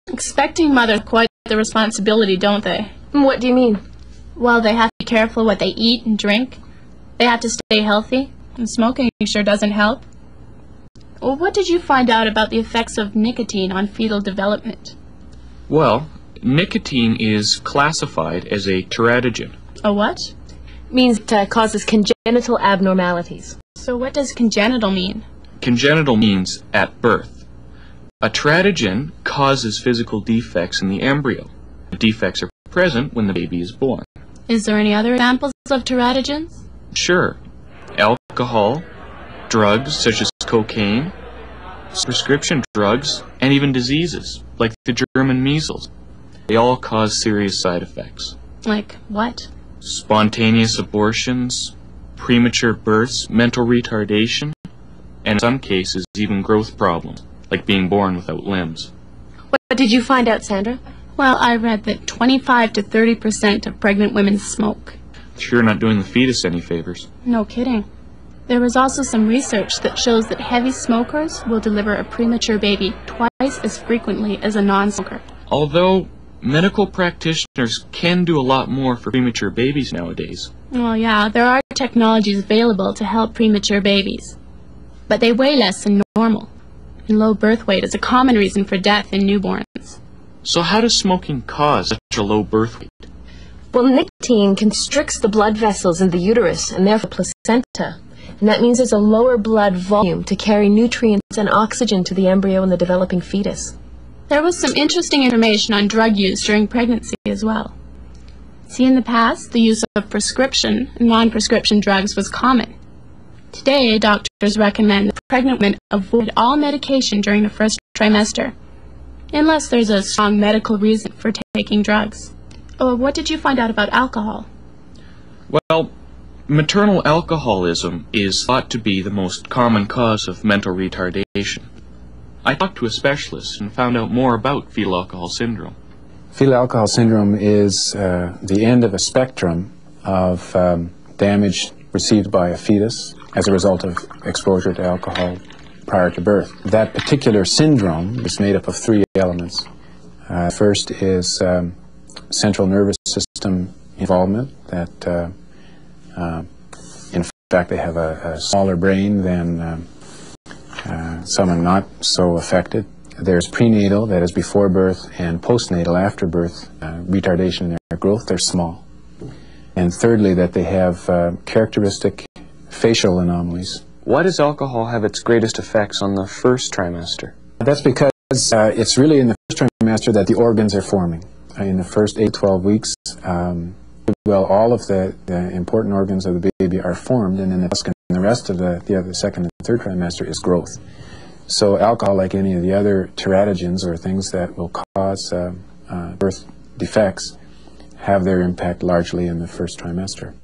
Expecting mothers have quite the responsibility, don't they? What do you mean? Well, they have to be careful what they eat and drink. They have to stay healthy, and smoking sure doesn't help. Well, what did you find out about the effects of nicotine on fetal development? Well, nicotine is classified as a teratogen. A what? Means it causes congenital abnormalities. So what does congenital mean? Congenital means at birth. A teratogen causes physical defects in the embryo. The defects are present when the baby is born. Is there any other examples of teratogens? Sure. Alcohol, drugs such as cocaine, prescription drugs, and even diseases like the German measles. They all cause serious side effects. Like what? Spontaneous abortions, premature births, mental retardation, and in some cases even growth problems, like being born without limbs. What did you find out, Sandra? Well, I read that 25 to 30% of pregnant women smoke. Sure not doing the fetus any favors. No kidding. There was also some research that shows that heavy smokers will deliver a premature baby twice as frequently as a non-smoker. Although medical practitioners can do a lot more for premature babies nowadays. Well, yeah, there are technologies available to help premature babies. But they weigh less than normal. And low birth weight is a common reason for death in newborns. So how does smoking cause such a low birth weight? Well, nicotine constricts the blood vessels in the uterus and therefore the placenta. And that means there's a lower blood volume to carry nutrients and oxygen to the embryo and the developing fetus. There was some interesting information on drug use during pregnancy as well. See, in the past, the use of prescription and non-prescription drugs was common. Today, doctors recommend that pregnant women avoid all medication during the first trimester, unless there's a strong medical reason for taking drugs. Oh, what did you find out about alcohol? Well, maternal alcoholism is thought to be the most common cause of mental retardation. I talked to a specialist and found out more about fetal alcohol syndrome. Fetal alcohol syndrome is the end of a spectrum of damage received by a fetus as a result of exposure to alcohol prior to birth. That particular syndrome is made up of three elements. First is central nervous system involvement, that in fact they have a smaller brain than someone not so affected. There's prenatal, that is before birth, and postnatal, after birth, retardation in their growth. They're small. And thirdly, that they have characteristic facial anomalies. Why does alcohol have its greatest effects on the first trimester? That's because it's really in the first trimester that the organs are forming. In the first 8 to 12 weeks, well, all of the important organs of the baby are formed, and then the rest of the second and third trimester is growth. So alcohol, like any of the other teratogens or things that will cause birth defects, have their impact largely in the first trimester.